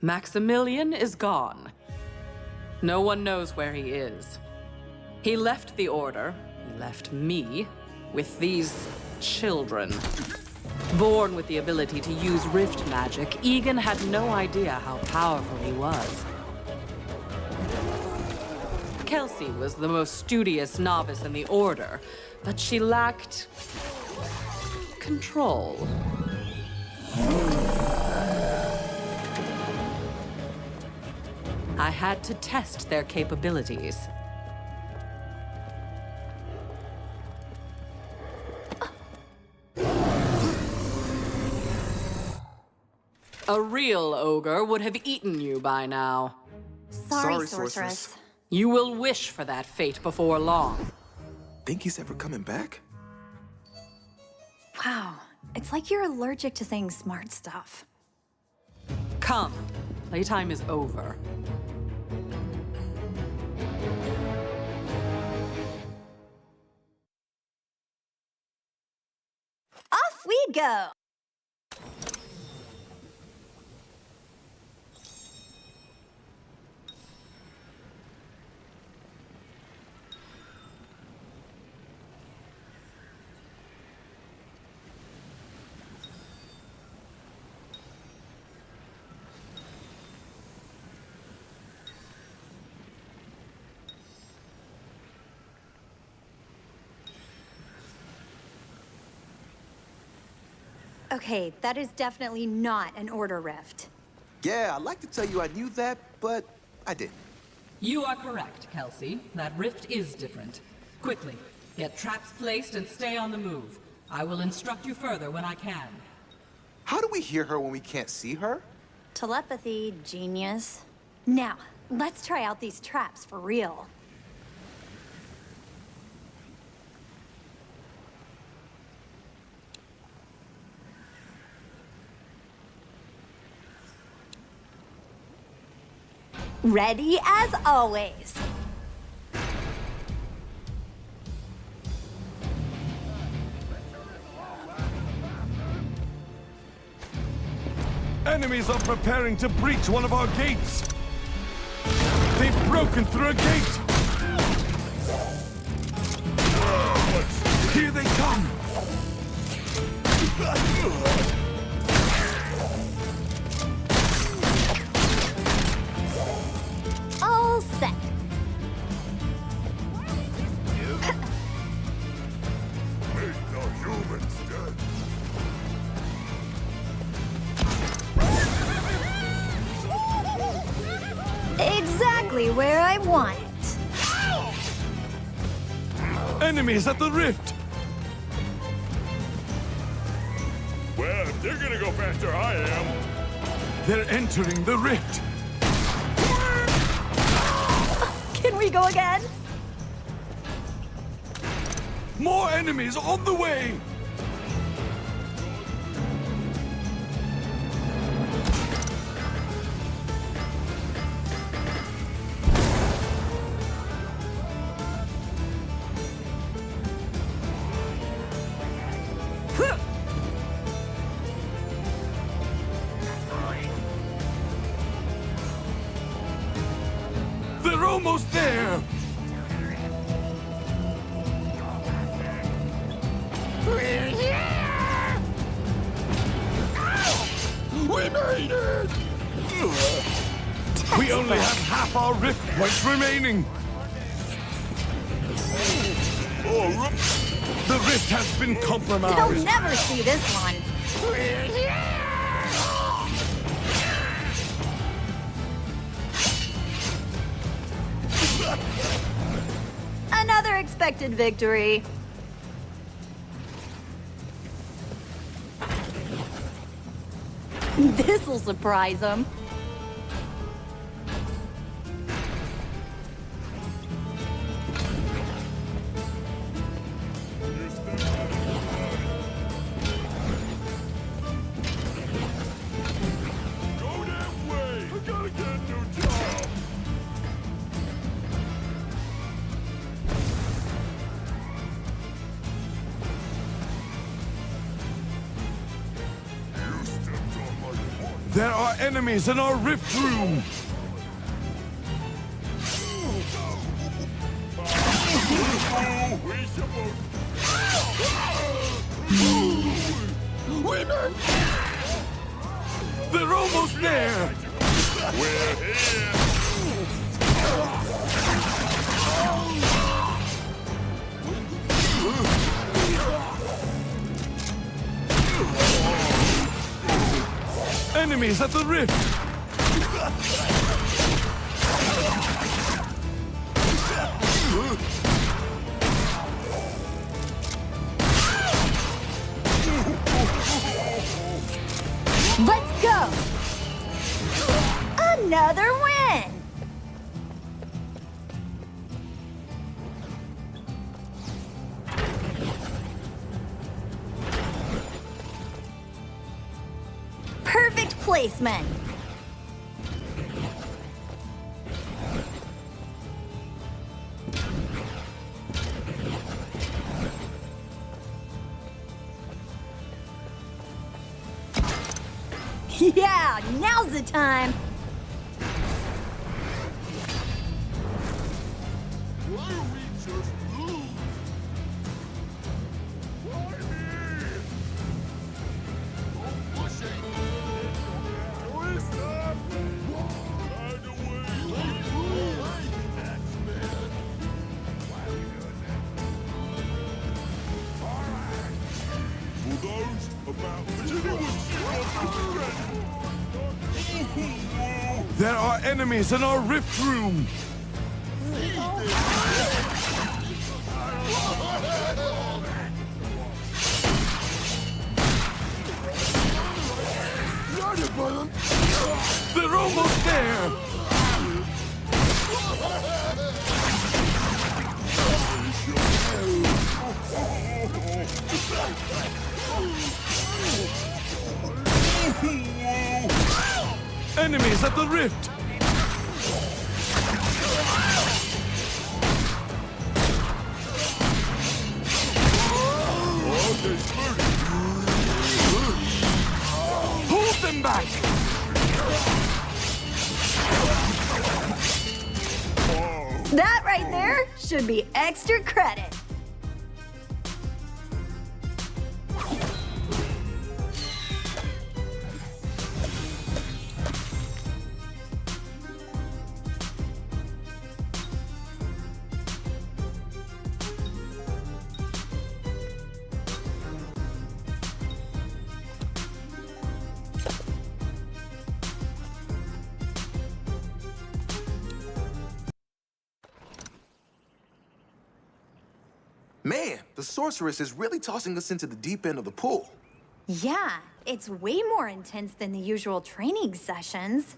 Maximilian is gone. No one knows where he is. He left the Order, he left me, with these children. Born with the ability to use rift magic, Egan had no idea how powerful he was. Kelsey was the most studious novice in the Order, but she lacked control. I had to test their capabilities. A real ogre would have eaten you by now. Sorry, sorceress. You will wish for that fate before long. Think he's ever coming back? Wow, it's like you're allergic to saying smart stuff. Come, playtime is over. Off we go! Okay, that is definitely not an Order rift. Yeah, I'd like to tell you I knew that, but I didn't. You are correct, Kelsey. That rift is different. Quickly, get traps placed and stay on the move. I will instruct you further when I can. How do we hear her when we can't see her? Telepathy, genius. Now, let's try out these traps for real. Ready as always. Enemies are preparing to breach one of our gates. They've broken through a gate. Here they come. All set. Exactly where I want it. Enemies at the rift. Well, if they're gonna go faster, I am. They're entering the rift. Can we go again? More enemies on the way. They're almost there! We made it! We only have half our rift points remaining. The rift has been They'll compromised. never see this one. Another expected victory. This'll surprise them. Go that way! I gotta get a new job! You stepped on my foot! There are enemies in our rift room! They're almost there! We're here! Enemies at the rift! Let's go! Another win! Perfect placement! Yeah, now's the time! Why are we just blue? Why me? Don't push it! Twist up! Find a way! X-Men! Why are we doing that? Alright! For those about There are enemies in our rift room! They're almost there! Enemies at the rift! Hold them back! That right there should be extra credit. Man, the sorceress is really tossing us into the deep end of the pool. Yeah, it's way more intense than the usual training sessions.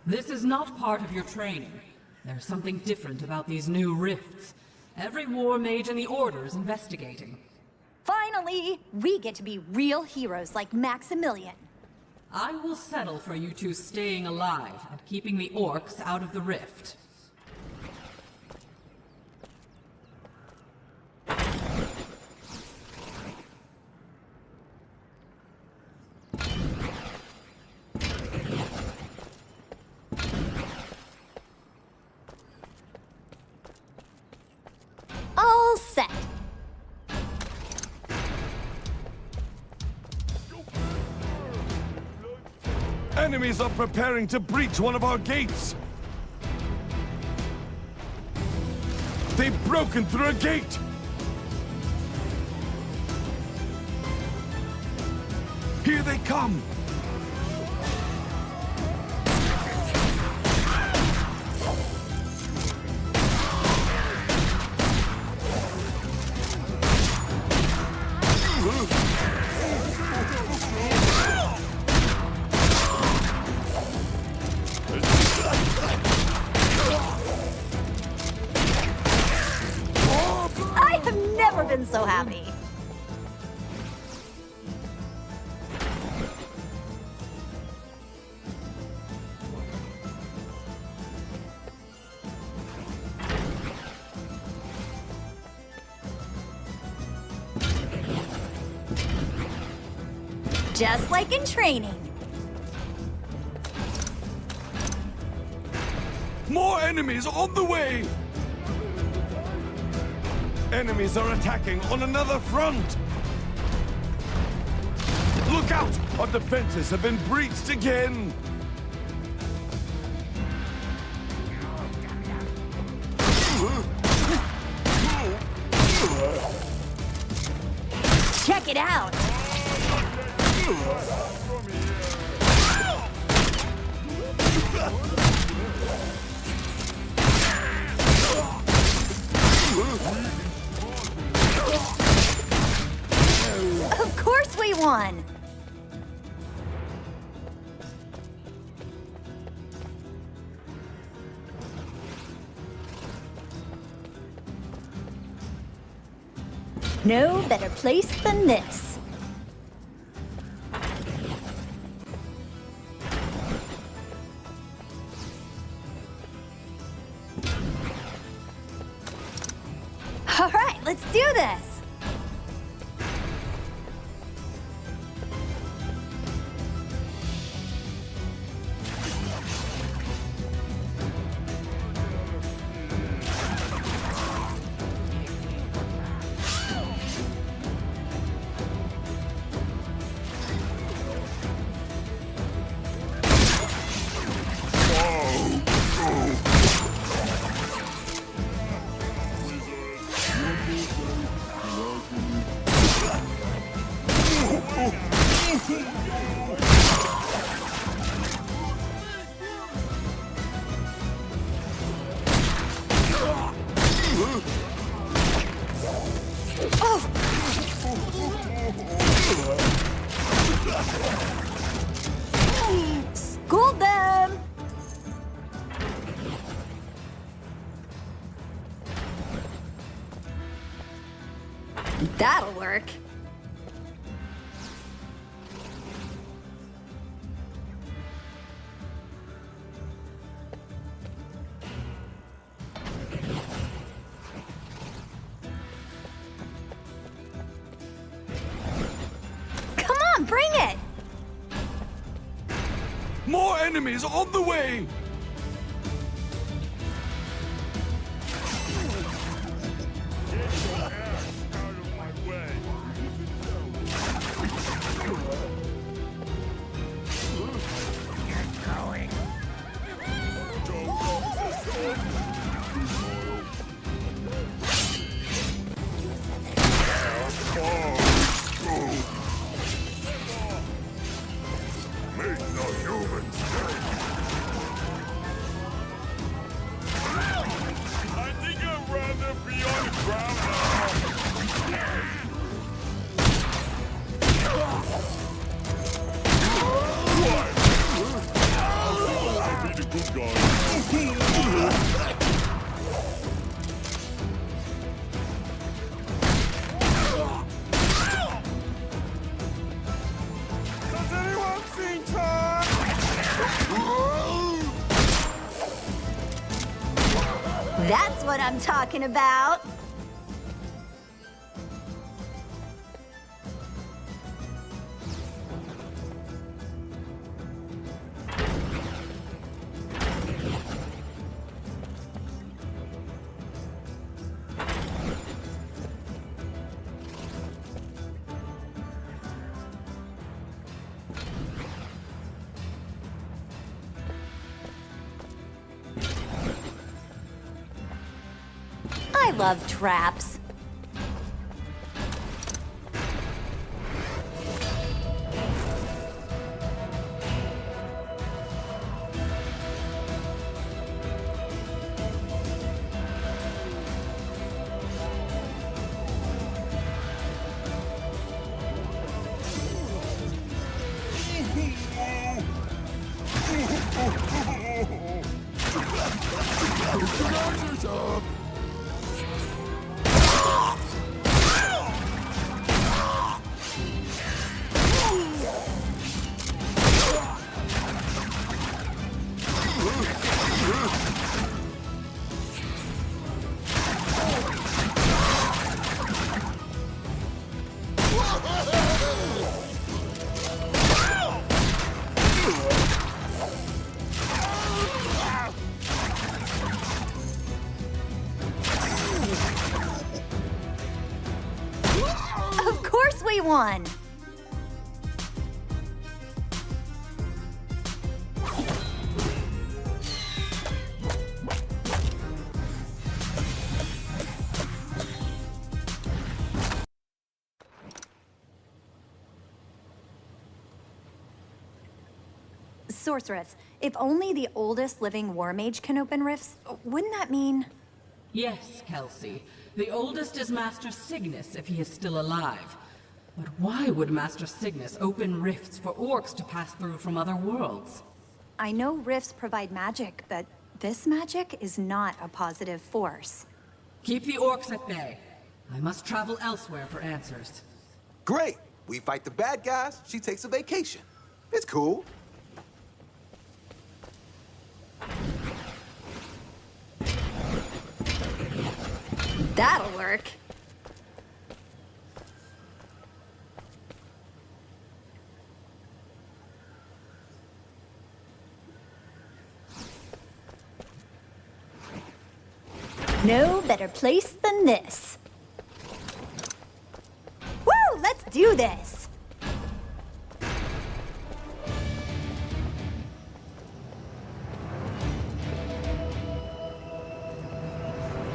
This is not part of your training. There's something different about these new rifts. Every war mage in the Order is investigating. Finally, we get to be real heroes like Maximilian. I will settle for you two staying alive and keeping the Orcs out of the rift. All set. Enemies are preparing to breach one of our gates! They've broken through a gate! Here they come! I have never been so happy. Just like in training. More enemies on the way! Enemies are attacking on another front! Look out! Our defenses have been breached again! Check it out! Of course we won! No better place than this. All right, let's do this. School them! That'll work. Come on, bring it! More enemies on the way! Out of my way. Meet the humans. I think I'd rather be on the ground now. I'll be the good guy. Does anyone see Tom? That's what I'm talking about. I love traps. one. Sorceress, if only the oldest living war mage can open rifts, wouldn't that mean... Yes, Kelsey. The oldest is Master Cygnus, if he is still alive. But why would Master Cygnus open rifts for orcs to pass through from other worlds? I know rifts provide magic, but this magic is not a positive force. Keep the orcs at bay. I must travel elsewhere for answers. Great. We fight the bad guys, she takes a vacation. It's cool. That'll work. No better place than this. Woo! Let's do this!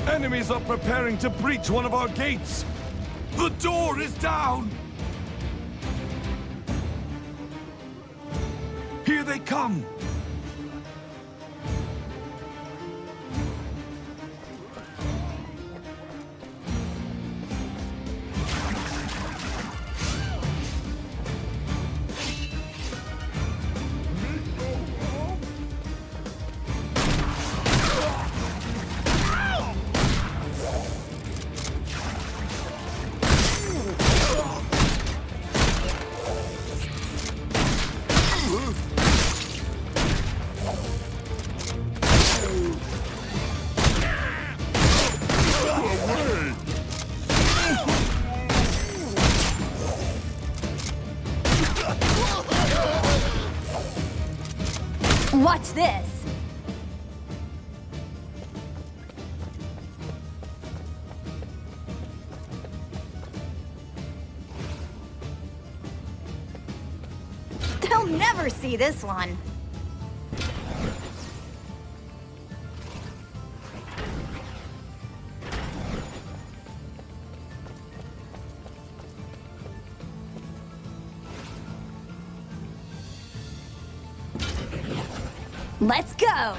Enemies are preparing to breach one of our gates! The door is down! Here they come! Watch this! They'll never see this one. Let's go!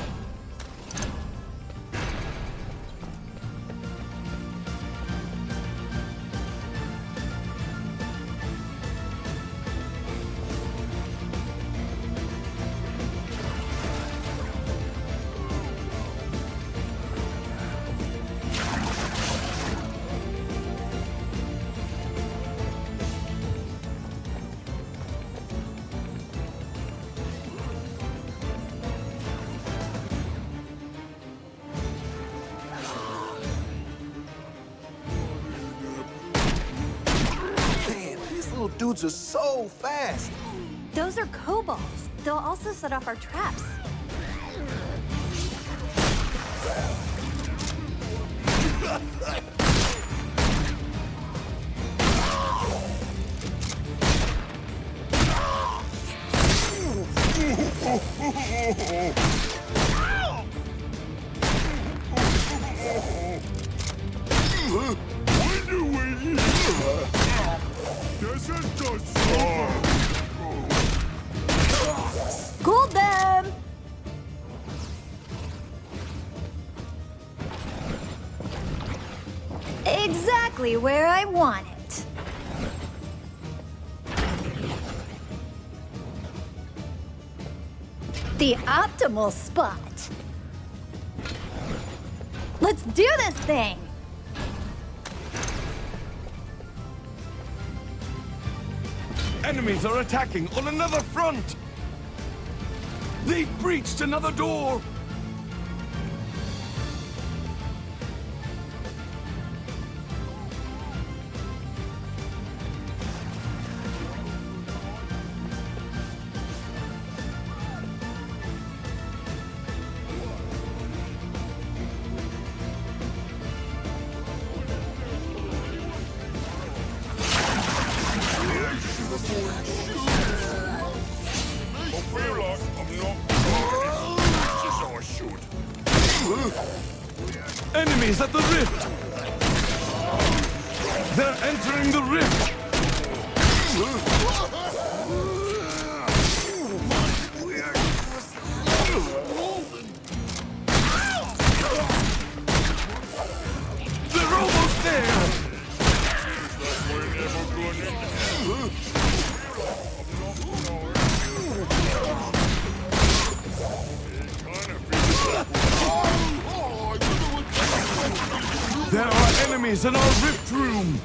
Dudes are so fast. Those are kobolds. They'll also set off our traps. Schooled them! Exactly where I want it. The optimal spot. Let's do this thing! Enemies are attacking on another front! They've breached another door! I feel like I'm not just as I should. Enemies at the rift! They're entering the rift! They're almost there! We're never gonna There are enemies in our rift room!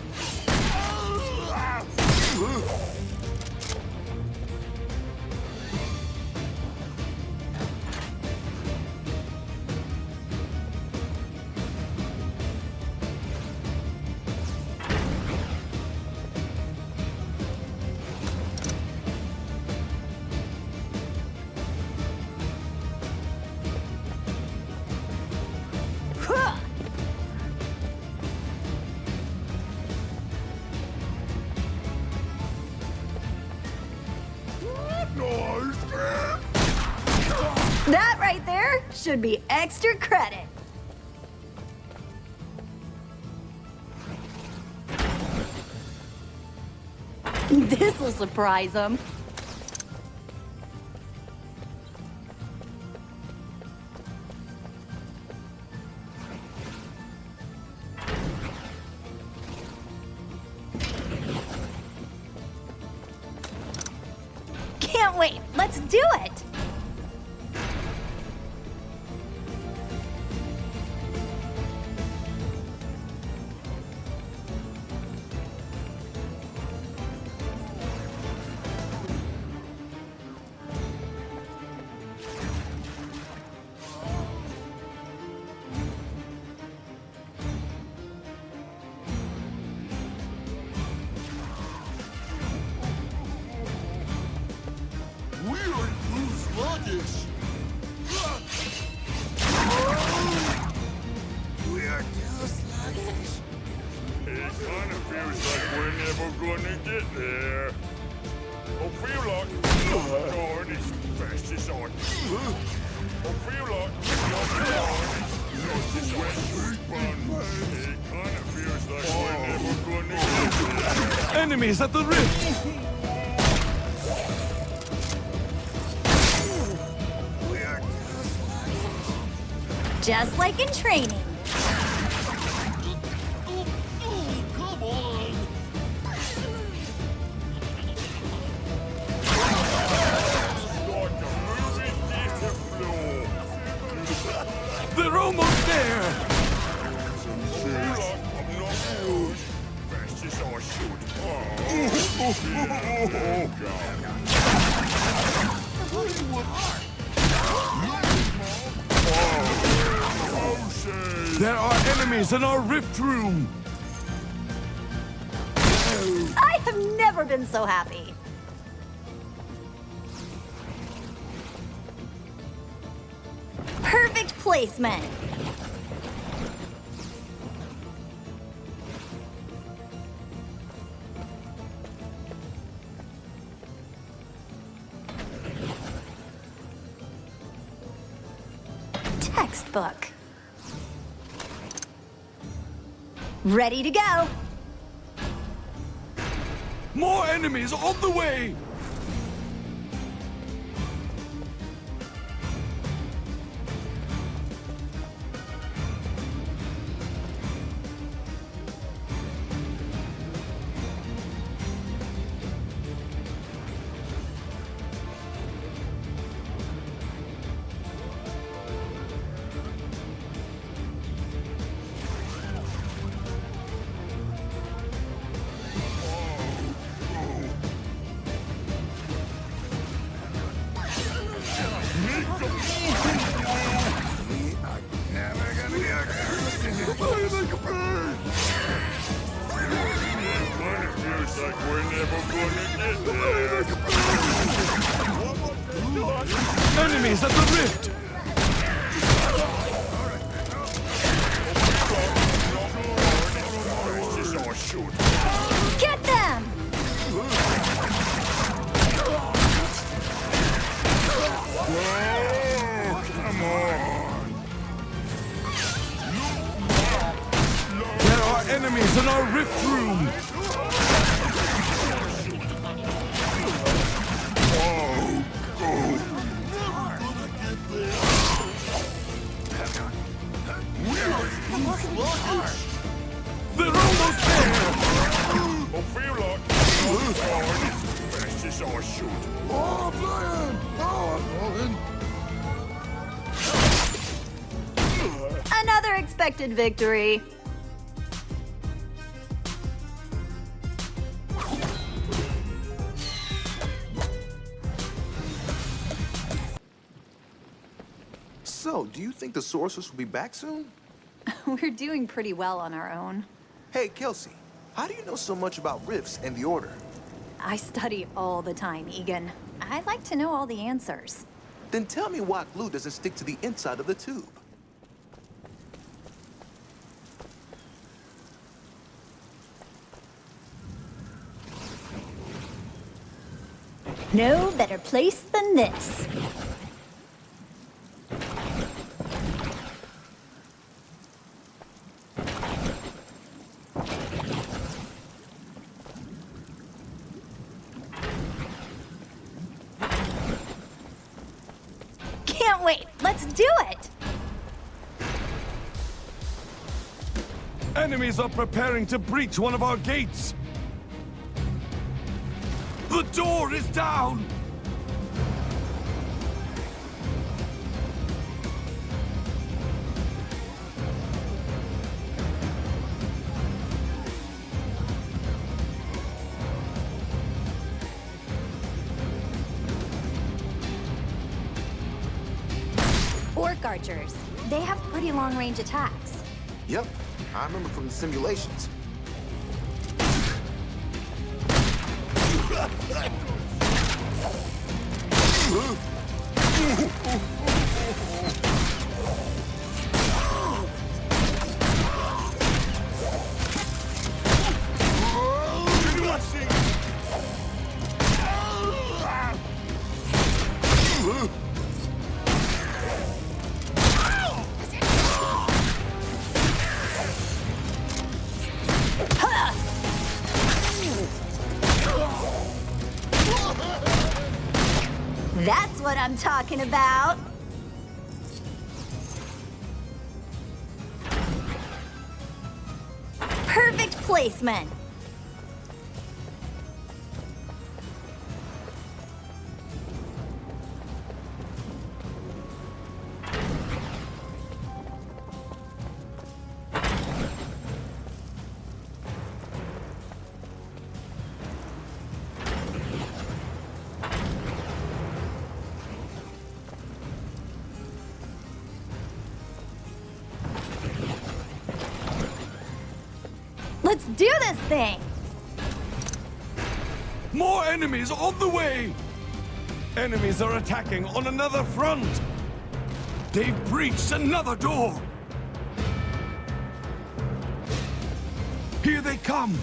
Huh. That right there should be extra credit. This'll surprise them. Can't wait. Let's do it. We are too sluggish. We are too sluggish. It kind of feels like we're never gonna get there. I feel like I'm going as fast as I can. I feel like I'm not as fast. It kind of feels like we're never gonna get there. Enemies at the rift! Just like in training. Come on. Like a moving theater floor. They're almost there! I feel like I'm not good. Fast as I should. There are enemies in our rift room! I have never been so happy. Perfect placement. Textbook. Ready to go. More enemies on the way! Like we're never gonna get there. Enemies at the rift! Get them! shoot. Oh, I'm flying! Oh, I'm falling! Another expected victory. So, do you think the sorceress will be back soon? We're doing pretty well on our own. Hey, Kelsey, how do you know so much about rifts and the Order? I study all the time, Egan. I like to know all the answers. Then tell me why glue doesn't stick to the inside of the tube. No better place than this. Can't wait. Let's do it. Enemies are preparing to breach one of our gates. The door is down! Orc archers. They have pretty long-range attacks. Yep, I remember from the simulations. That's what I'm talking about. Perfect placement. Let's do this thing! More enemies on the way! Enemies are attacking on another front! They've breached another door! Here they come!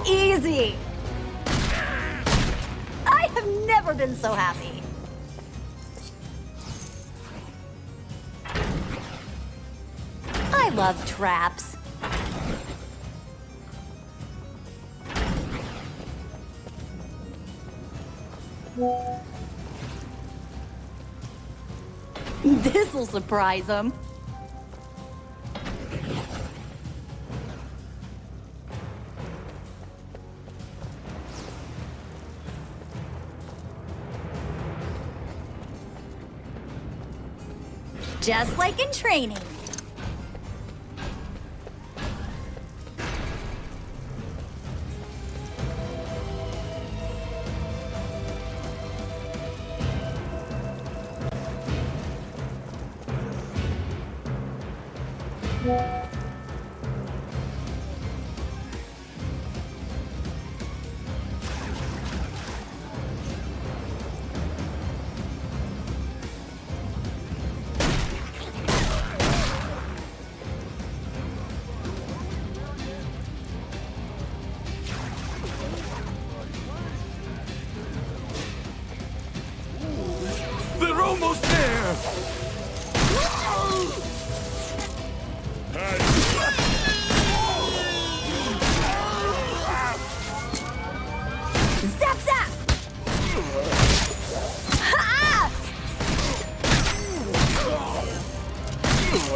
Easy! I have never been so happy. I love traps. This'll surprise them. Just like in training.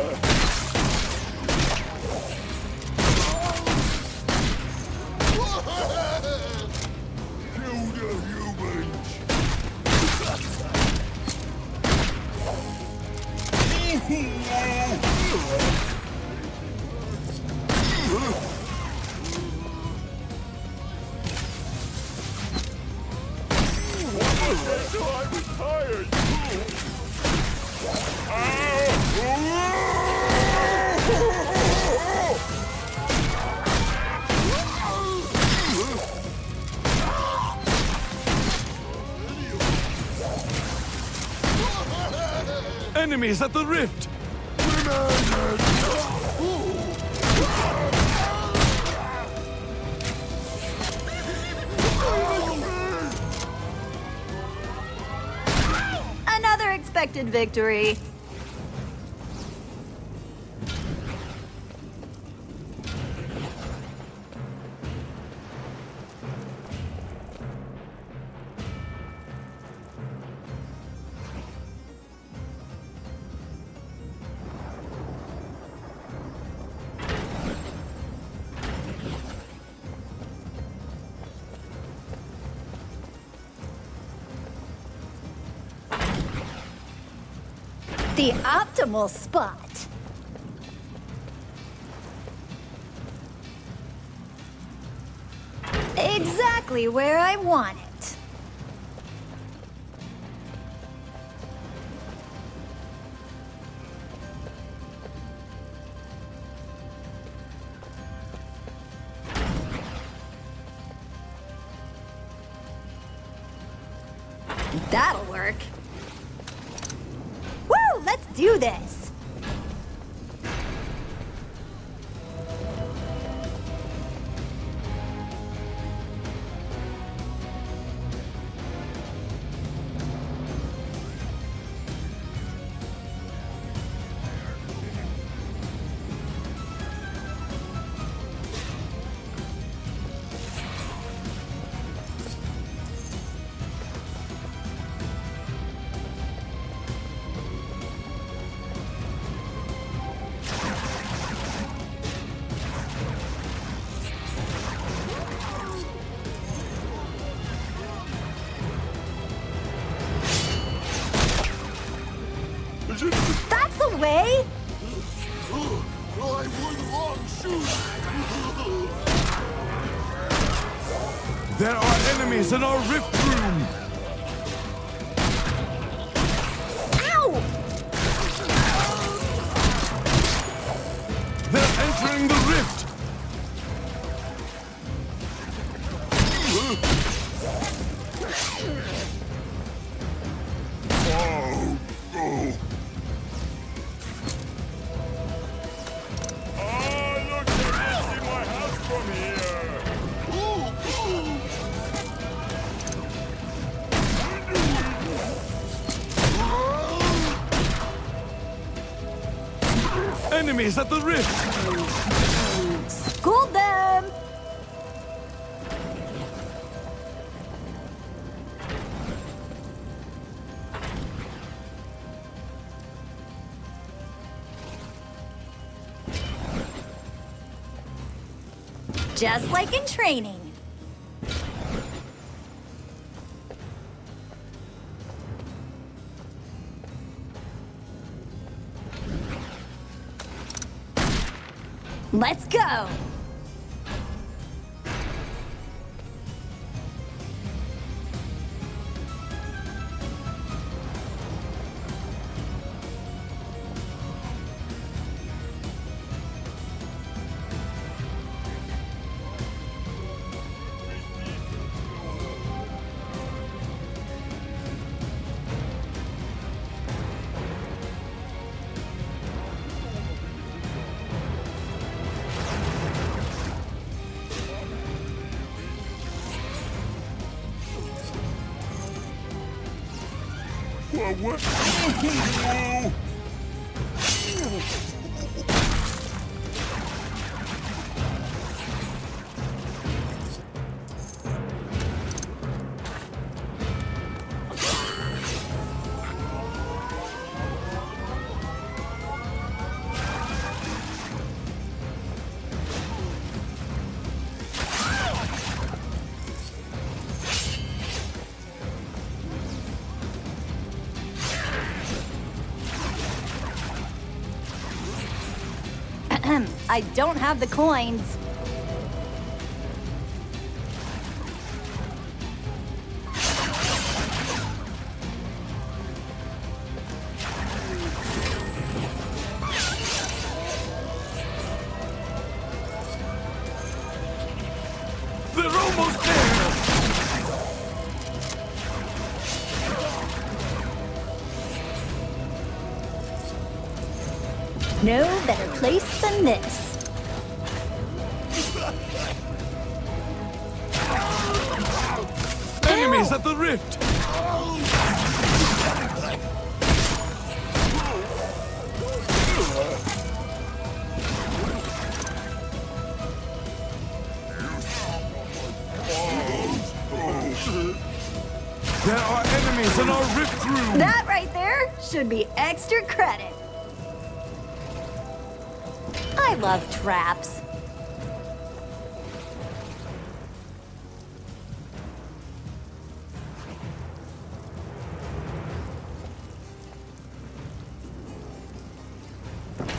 Kill the humans! Until I retire, Enemies at the rift! Another expected victory. The optimal spot. Exactly where I want it. That'll work. Woo! Let's do this! That's the way! I wore the wrong shoes! There are enemies in our rift room! Ow! They're entering the rift! Look, I can see my house from here! Enemies at the rift! School them! Just like in training. Let's go! What? I don't have the coins. They're almost there! No better place than this. Enemies at the rift! There are enemies in our rift through! That right there should be extra credit. I love traps.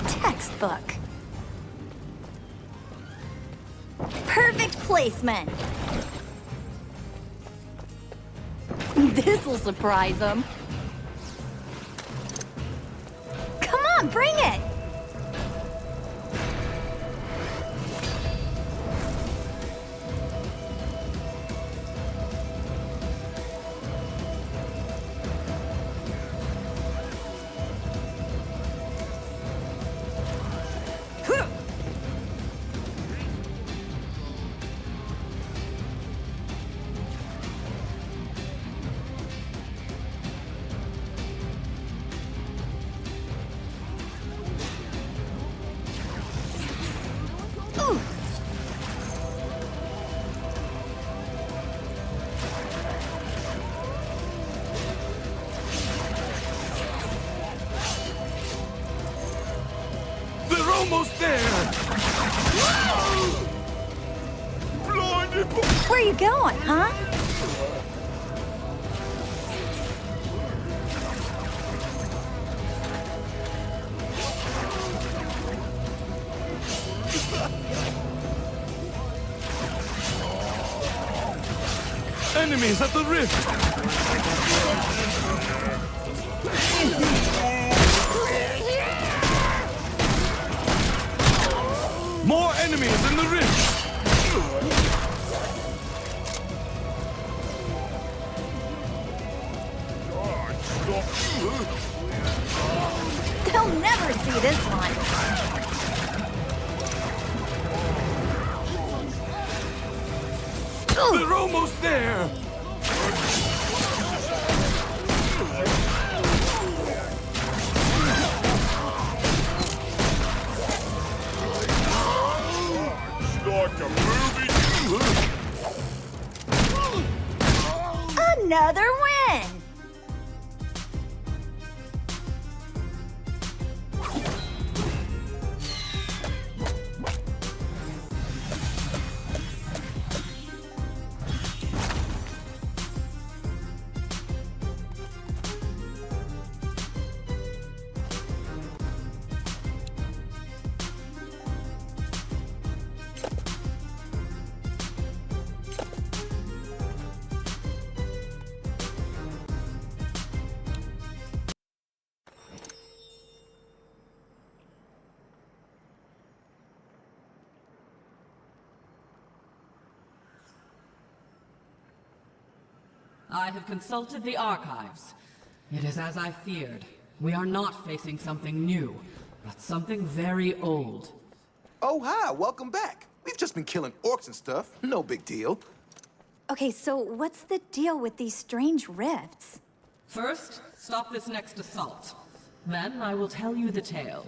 Textbook. Perfect placement. This'll surprise them. Come on, bring it! They're almost there! Blinded by... Where you going, huh? Enemies at the rift! More enemies in the rift! They'll never see this one. They're almost there! Like a movie. Another win! I have consulted the archives. It is as I feared. We are not facing something new, but something very old. Oh, hi, welcome back. We've just been killing orcs and stuff. No big deal. Okay, so what's the deal with these strange rifts? First, stop this next assault. Then I will tell you the tale.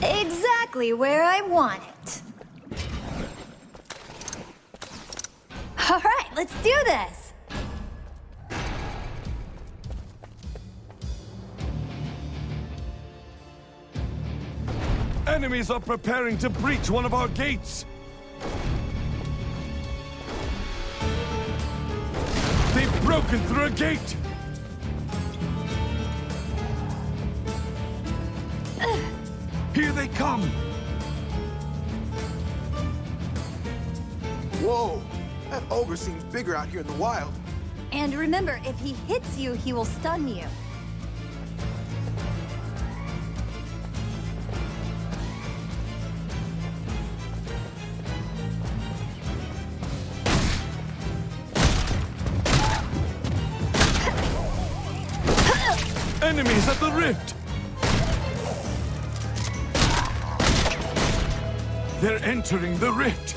Exactly where I want it. All right, let's do this. Enemies are preparing to breach one of our gates. They've broken through a gate. Here they come. Whoa, that ogre seems bigger out here in the wild. And remember, if he hits you, he will stun you. Enemies at the rift. They're entering the rift.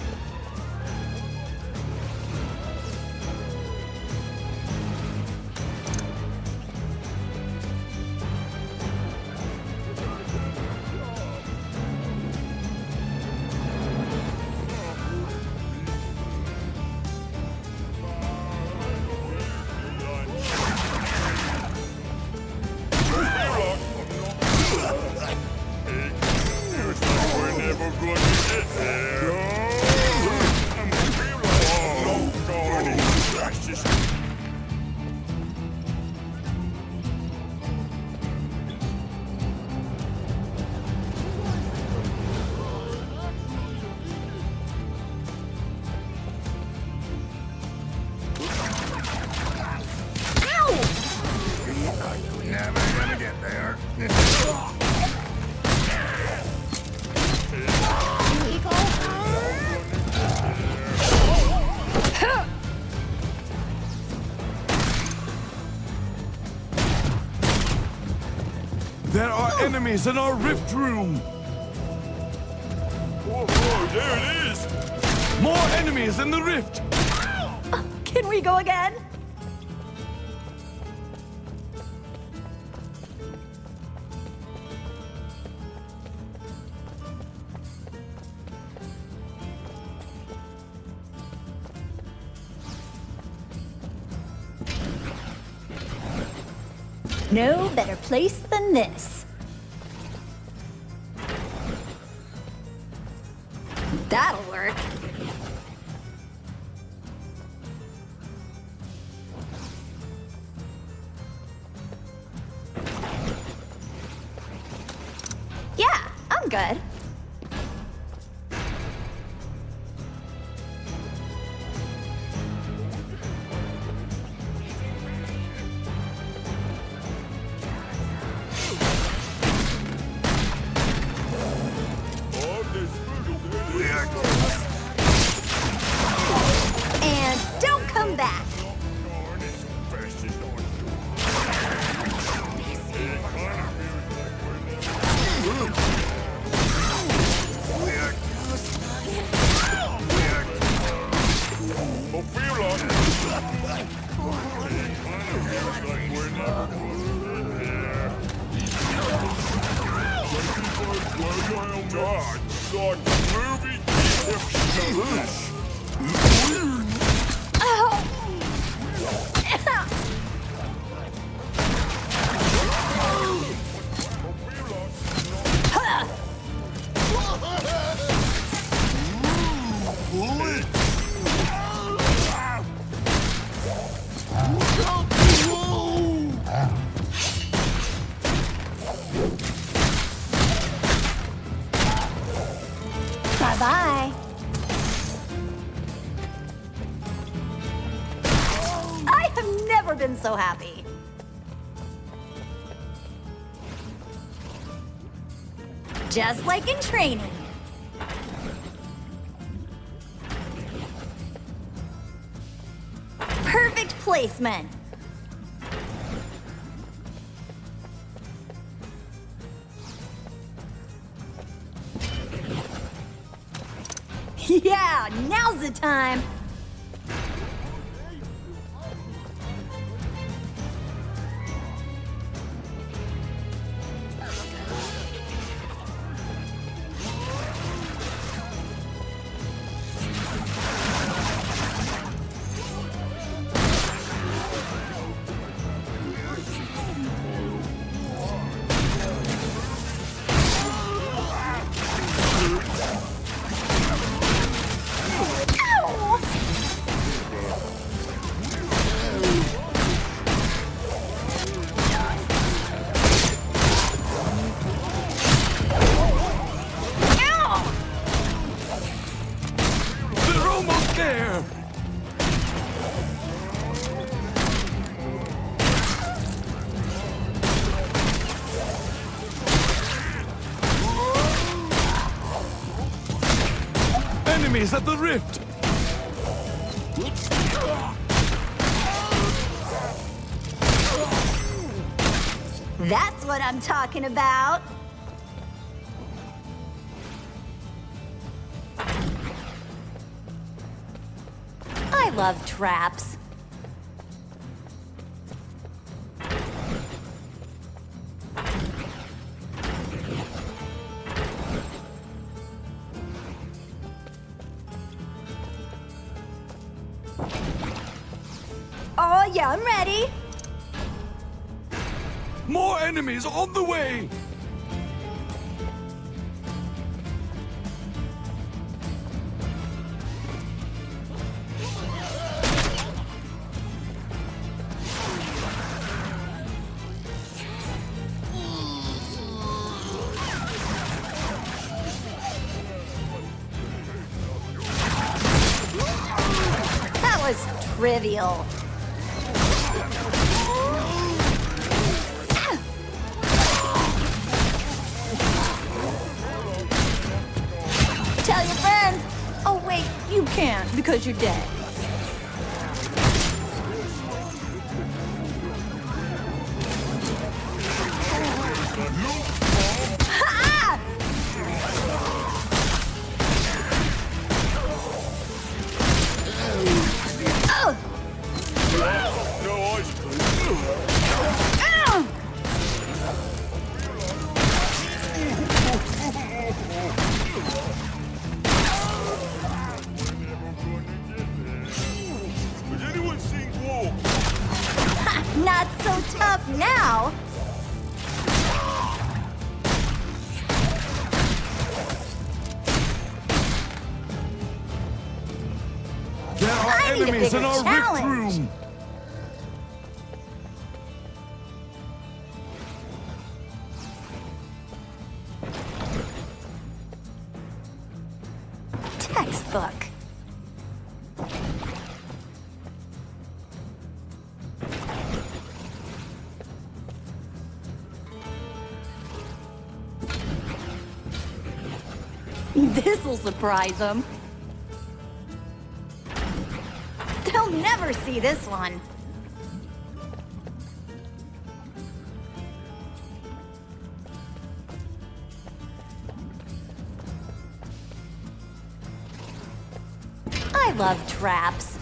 There are enemies in our rift room. Whoa, there it is. More enemies in the rift. Can we go again? No better place than this. That'll work. Yeah, I'm good. And don't come back. Bye-bye. I have never been so happy. Just like in training. Perfect placement. Yeah, now's the time. there! Enemies at the rift! That's what I'm talking about. I love traps. Oh, yeah, I'm ready. More enemies on the way! That was trivial. Tell your friends. Oh, wait, you can't because you're dead. Ha! Oh! No ice cream. Ow! Has anyone seen wolves? Not so tough now. There are I need a enemies in bigger our challenge. rift room! Textbook. This'll surprise them. They'll never see this one. I love traps.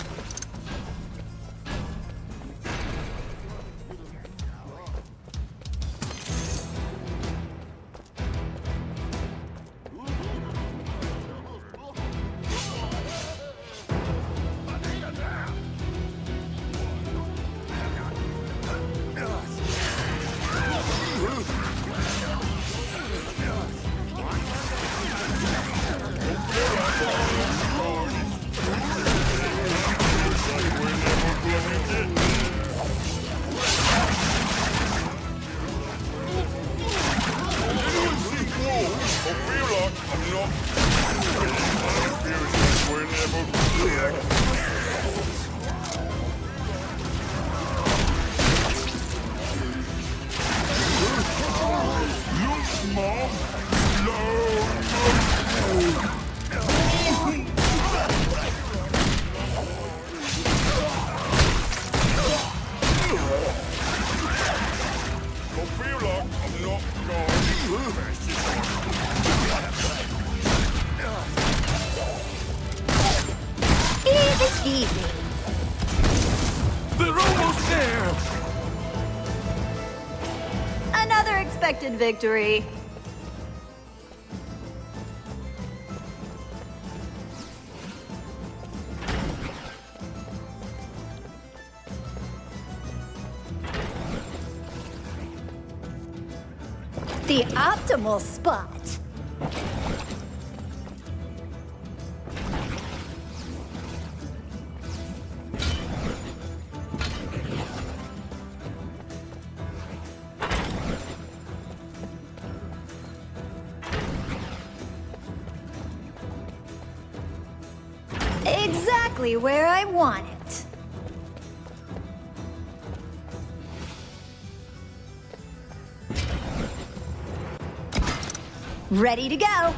Easy. They're almost there! Another expected victory. The optimal spot. Exactly where I want it. Ready to go.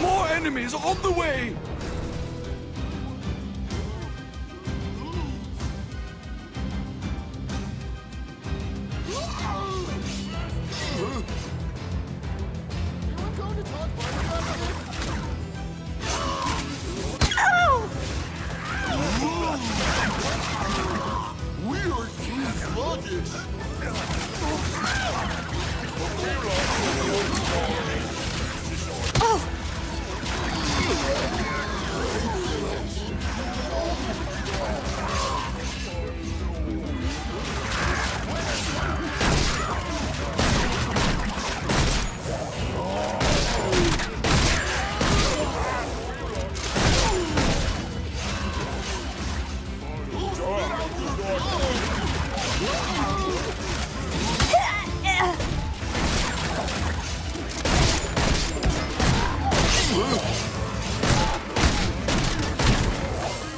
More enemies on the way! Oh! We are too sluggish. Oh!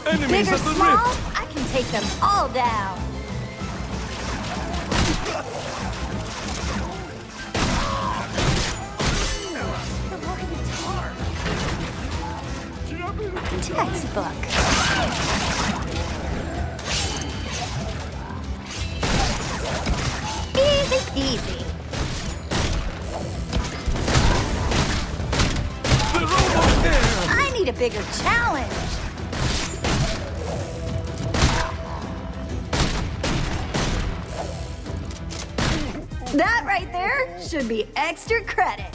Enemies Big or at the small, rift! I can take them all down. Textbook. Easy peasy. They're almost there! I need a bigger challenge. That right there should be extra credit.